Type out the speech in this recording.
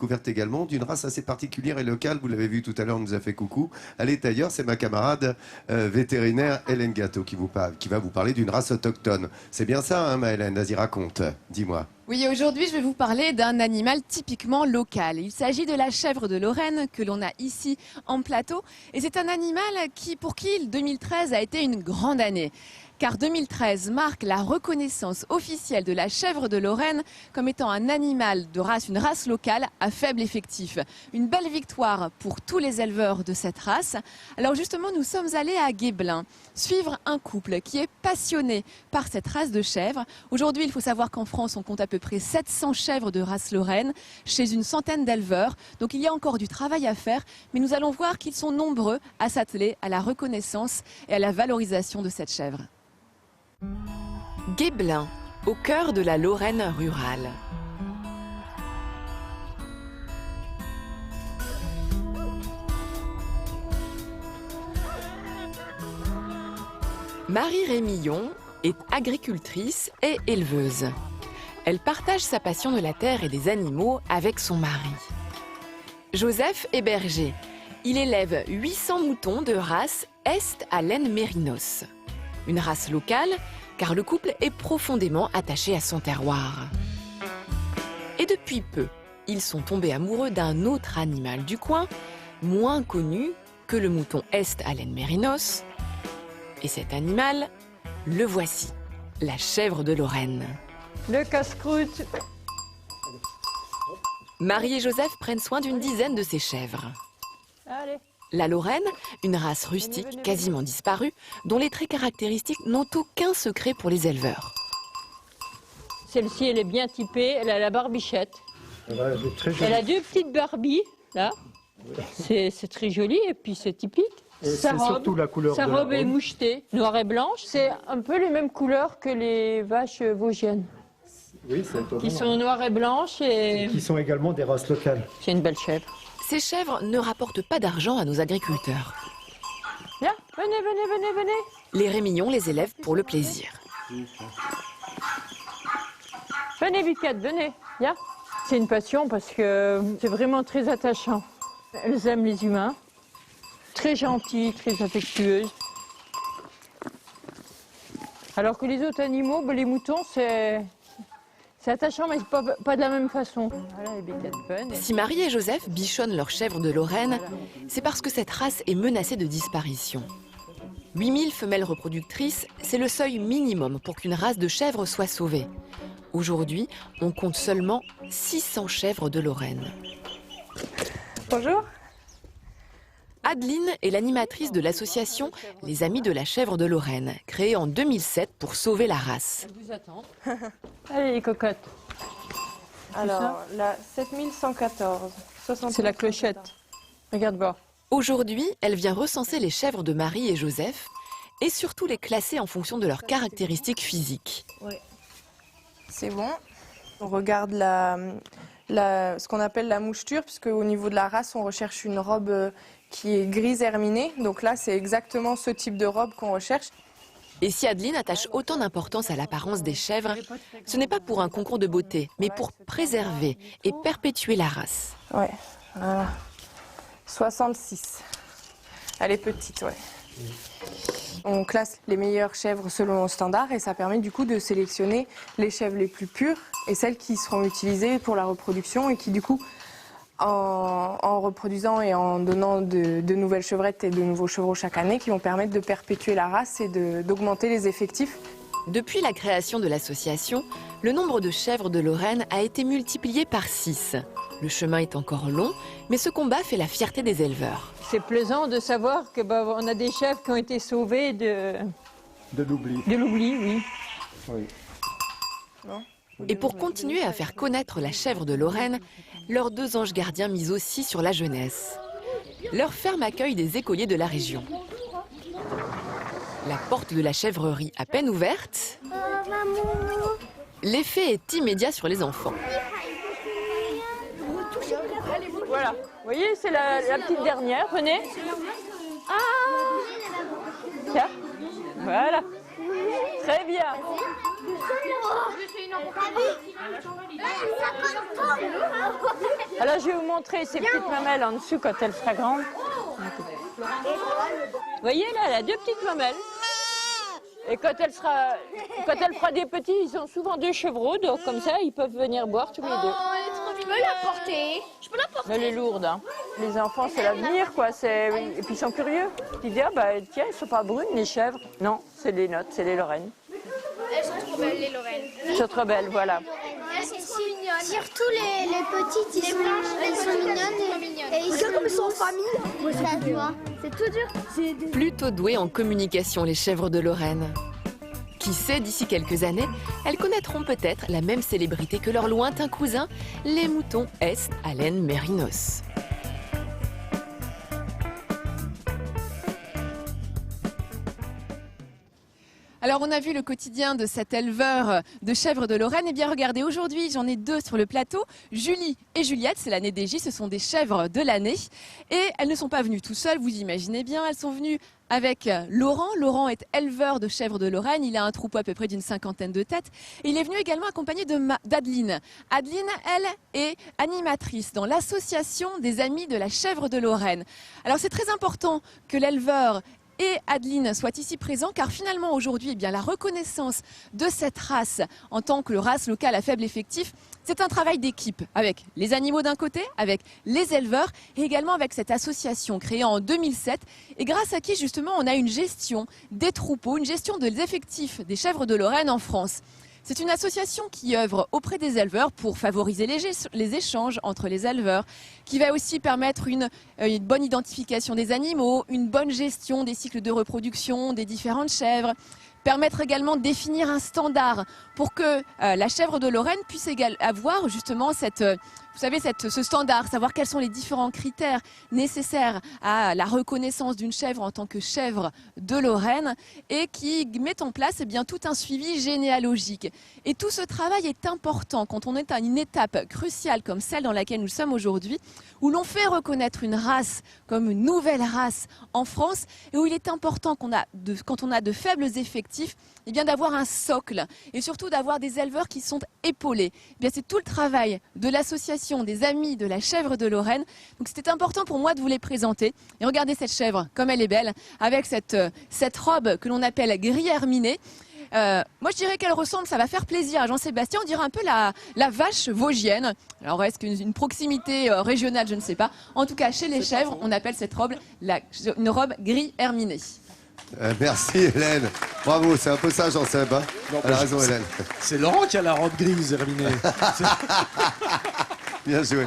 Découverte également d'une race assez particulière et locale. Vous l'avez vu tout à l'heure, on nous a fait coucou. Elle est ailleurs, c'est ma camarade vétérinaire Hélène Gâteau qui va vous parler d'une race autochtone. C'est bien ça, hein, ma Hélène? Vas-y, raconte, dis-moi. Oui, aujourd'hui, je vais vous parler d'un animal typiquement local. Il s'agit de la chèvre de Lorraine que l'on a ici en plateau. Et c'est un animal pour qui 2013 a été une grande année. Car 2013 marque la reconnaissance officielle de la chèvre de Lorraine comme étant un animal de race, une race locale à faible effectif. Une belle victoire pour tous les éleveurs de cette race. Alors justement, nous sommes allés à Guesblen suivre un couple qui est passionné par cette race de chèvre. Aujourd'hui, il faut savoir qu'en France, on compte à peu près 700 chèvres de race lorraine chez une centaine d'éleveurs. Donc il y a encore du travail à faire, mais nous allons voir qu'ils sont nombreux à s'atteler à la reconnaissance et à la valorisation de cette chèvre. Guesblen, au cœur de la Lorraine rurale. Marie Rémillon est agricultrice et éleveuse. Elle partage sa passion de la terre et des animaux avec son mari. Joseph est berger. Il élève 800 moutons de race Est à laine mérinos. Une race locale, car le couple est profondément attaché à son terroir. Et depuis peu, ils sont tombés amoureux d'un autre animal du coin, moins connu que le mouton Est à laine mérinos. Et cet animal, le voici, la chèvre de Lorraine. Le casse-croûte. Marie et Joseph prennent soin d'une dizaine de ces chèvres. Allez. La Lorraine, une race rustique quasiment disparue, dont les traits caractéristiques n'ont aucun secret pour les éleveurs. Celle-ci, elle est bien typée, elle a la barbichette. Elle est très jolie. Elle a deux petites barbies, là. C'est très joli et puis c'est typique. Et c'est surtout la couleur sa de la robe est robe. mouchetée, noire et blanche. C'est un peu les mêmes couleurs que les vaches vosgiennes, Oui, c'est étonnant. qui sont noires et blanches et Qui sont également des races locales. c'est une belle chèvre. Ces chèvres ne rapportent pas d'argent à nos agriculteurs. Viens, venez. Les Rémillon les élèvent pour le plaisir. Venez, Biquette, venez. Viens. C'est une passion parce que c'est vraiment très attachant. Elles aiment les humains. Très gentilles, très affectueuses. Alors que les autres animaux, les moutons, c'est attachant, mais pas de la même façon. Voilà les Biquettes bonnes. Si Marie et Joseph bichonnent leurs chèvres de Lorraine, c'est parce que cette race est menacée de disparition. 8000 femelles reproductrices, c'est le seuil minimum pour qu'une race de chèvres soit sauvée. Aujourd'hui, on compte seulement 600 chèvres de Lorraine. Bonjour. Adeline est l'animatrice de l'association Les Amis de la Chèvre de Lorraine, créée en 2007 pour sauver la race. Elle vous attend. Allez les cocottes. Alors, la 7114. C'est la clochette. Regarde voir. Aujourd'hui, elle vient recenser les chèvres de Marie et Joseph et surtout les classer en fonction de leurs caractéristiques physiques. C'est bon. On regarde ce qu'on appelle la moucheture, puisque au niveau de la race, on recherche une robe qui est grise herminée. Donc là, c'est exactement ce type de robe qu'on recherche. Et si Adeline attache autant d'importance à l'apparence des chèvres, ce n'est pas pour un concours de beauté, mais pour préserver et perpétuer la race. Ouais. Voilà. 66. Elle est petite, ouais. On classe les meilleures chèvres selon le standard et ça permet du coup de sélectionner les chèvres les plus pures et celles qui seront utilisées pour la reproduction et qui du coup, en reproduisant et en donnant de nouvelles chevrettes et de nouveaux chevreaux chaque année, qui vont permettre de perpétuer la race et d'augmenter les effectifs. Depuis la création de l'association, le nombre de chèvres de Lorraine a été multiplié par 6. Le chemin est encore long, mais ce combat fait la fierté des éleveurs. C'est plaisant de savoir que on a des chèvres qui ont été sauvées de l'oubli. De l'oubli, oui. Oui. Non ? Et pour continuer à faire connaître la chèvre de Lorraine, leurs 2 anges gardiens misent aussi sur la jeunesse. Leur ferme accueille des écoliers de la région. La porte de la chèvrerie à peine ouverte, l'effet est immédiat sur les enfants. Voilà. Vous voyez, c'est la petite dernière. Venez. Tiens. Voilà. Très bien. Alors, je vais vous montrer ses petites mamelles en dessous quand elle sera grande. Vous voyez, là, elle a 2 petites mamelles. Et quand elle fera des petits, ils ont souvent 2 chevreaux, donc comme ça, ils peuvent venir boire tous les 2. Je peux la porter. Je peux la porter. Mais elle est lourde, hein. Les enfants, c'est l'avenir, quoi. Et puis, ils sont curieux. Ils disent, ah, bah, tiens, elles sont pas brunes, les chèvres. Non, c'est les nôtres, c'est les Lorraines. Elles sont trop belles, les Lorraines. Elles sont trop belles, voilà. Elles sont si mignonnes. Surtout les petites, elles sont mignonnes. Et regarde comme elles sont en famille. Ça se voit. C'est tout dur. Plutôt douées en communication, les chèvres de Lorraine. Qui sait, d'ici quelques années, elles connaîtront peut-être la même célébrité que leurs lointains cousins, les moutons Est à laine mérinos. Alors on a vu le quotidien de cet éleveur de chèvres de Lorraine. Et bien regardez, aujourd'hui j'en ai 2 sur le plateau. Julie et Juliette, c'est l'année des J, ce sont des chèvres de l'année. Et elles ne sont pas venues tout seules, vous imaginez bien, elles sont venues avec Laurent. Laurent est éleveur de chèvres de Lorraine, il a un troupeau à peu près d'une 50aine de têtes. Et il est venu également accompagné d'Adeline. Adeline, elle, est animatrice dans l'association des amis de la chèvre de Lorraine. Alors c'est très important que l'éleveur et Adeline soit ici présent car finalement aujourd'hui, eh bien, la reconnaissance de cette race en tant que race locale à faible effectif, c'est un travail d'équipe avec les animaux d'un côté, avec les éleveurs et également avec cette association créée en 2007 et grâce à qui justement on a une gestion des troupeaux, une gestion des effectifs des chèvres de Lorraine en France. C'est une association qui œuvre auprès des éleveurs pour favoriser les échanges entre les éleveurs, qui va aussi permettre une bonne identification des animaux, une bonne gestion des cycles de reproduction des différentes chèvres, permettre également de définir un standard pour que la chèvre de Lorraine puisse avoir justement ce standard, savoir quels sont les différents critères nécessaires à la reconnaissance d'une chèvre en tant que chèvre de Lorraine et qui met en place bien, tout un suivi généalogique. Et tout ce travail est important quand on est à une étape cruciale comme celle dans laquelle nous sommes aujourd'hui, où l'on fait reconnaître une race comme une nouvelle race en France et où il est important quand on a de faibles effectifs, eh bien d'avoir un socle et surtout d'avoir des éleveurs qui sont épaulés. Eh bien c'est tout le travail de l'association des amis de la chèvre de Lorraine. Donc c'était important pour moi de vous les présenter. Et regardez cette chèvre, comme elle est belle, avec cette robe que l'on appelle gris herminé. Moi je dirais qu'elle ressemble, ça va faire plaisir à Jean-Sébastien, on dirait un peu la vache vosgienne. Alors est-ce qu'une proximité régionale, je ne sais pas. En tout cas chez les chèvres, on appelle cette robe une robe gris herminé. Merci Hélène. Bravo, c'est un peu ça Jean-Seb. Hein, elle a raison Hélène. C'est Laurent qui a la robe grise, herminée. Bien joué.